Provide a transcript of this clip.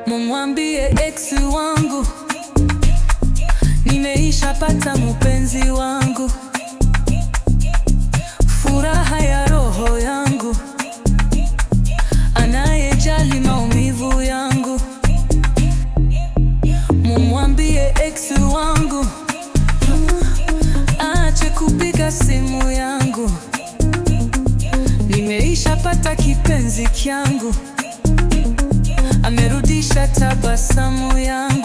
Mumwambie ex wangu nimeishapata mpenzi wangu, furaha ya roho yangu, anayejali maumivu yangu. Mumwambie ex wangu aache kupiga simu yangu, nimeishapata kipenzi kyangu, amerudisha tabasamu yangu.